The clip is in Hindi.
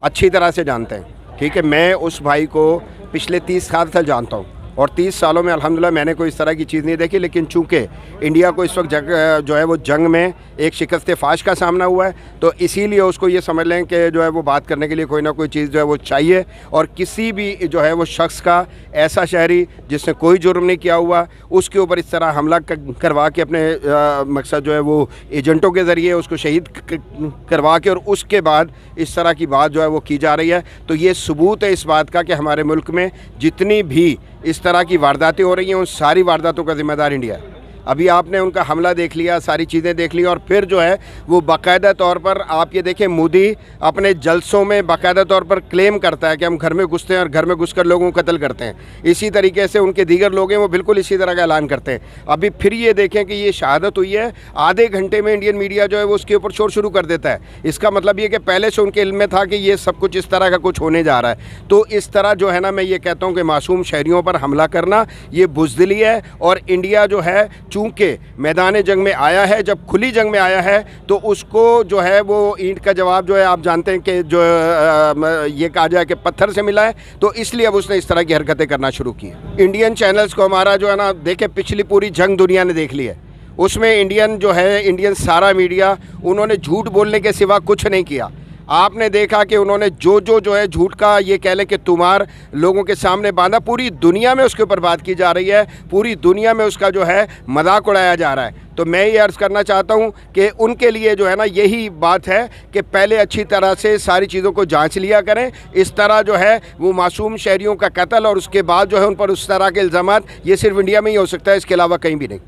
अच्छी तरह से जानते हैं। ठीक है, मैं उस भाई को पिछले 30 साल से जानता हूँ और 30 सालों में अल्हम्दुलिल्लाह मैंने कोई इस तरह की चीज़ नहीं देखी। लेकिन चूंकि इंडिया को इस वक्त जो है वो जंग में एक शिकस्त फाश का सामना हुआ है, तो इसीलिए उसको ये समझ लें कि जो है वो बात करने के लिए कोई ना कोई चीज़ जो है वो चाहिए। और किसी भी जो है वो शख्स का, ऐसा शहरी जिसने कोई जुर्म नहीं किया हुआ, उसके ऊपर इस तरह हमला करवा के अपने मकसद जो है वो एजेंटों के ज़रिए उसको शहीद करवा के और उसके बाद इस तरह की बात जो है वो की जा रही है, तो ये सबूत है इस बात का कि हमारे मुल्क में जितनी भी इस तरह की वारदातें हो रही हैं उन सारी वारदातों का ज़िम्मेदार इंडिया है। अभी आपने उनका हमला देख लिया, सारी चीज़ें देख ली, और फिर जो है वो बाकायदा तौर पर आप ये देखें, मोदी अपने जलसों में बाकायदा तौर पर क्लेम करता है कि हम घर में घुसते हैं और घर में घुसकर लोगों को कत्ल करते हैं। इसी तरीके से उनके दीगर लोग हैं वो बिल्कुल इसी तरह का ऐलान करते हैं। अभी फिर ये देखें कि ये शहादत हुई है, आधे घंटे में इंडियन मीडिया जो है वो उसके ऊपर शोर शुरू कर देता है। इसका मतलब ये कि पहले से उनके इल्म में था कि ये सब कुछ इस तरह का कुछ होने जा रहा है। तो इस तरह जो है ना, मैं ये कहता हूँ कि मासूम शहरियों पर हमला करना ये बुज़दिली है। और इंडिया जो है चूँकि मैदान जंग में आया है, जब खुली जंग में आया है तो उसको जो है वो ईंट का जवाब जो है आप जानते हैं कि जो ये कहा जाए कि पत्थर से मिला है, तो इसलिए अब उसने इस तरह की हरकतें करना शुरू की। इंडियन चैनल्स को हमारा जो है ना, देखे पिछली पूरी जंग दुनिया ने देख ली है, उसमें इंडियन जो है, इंडियन सारा मीडिया, उन्होंने झूठ बोलने के सिवा कुछ नहीं किया। आपने देखा कि उन्होंने जो है झूठ का ये कह लें कि तुमार लोगों के सामने बांधा, पूरी दुनिया में उसके ऊपर बात की जा रही है, पूरी दुनिया में उसका जो है मजाक उड़ाया जा रहा है। तो मैं ये अर्ज़ करना चाहता हूँ कि उनके लिए जो है ना यही बात है कि पहले अच्छी तरह से सारी चीज़ों को जांच लिया करें। इस तरह जो है वो मासूम शहरियों का कत्ल और उसके बाद जो है उन पर उस तरह के इल्ज़ामात, ये सिर्फ इंडिया में ही हो सकता है, इसके अलावा कहीं भी नहीं।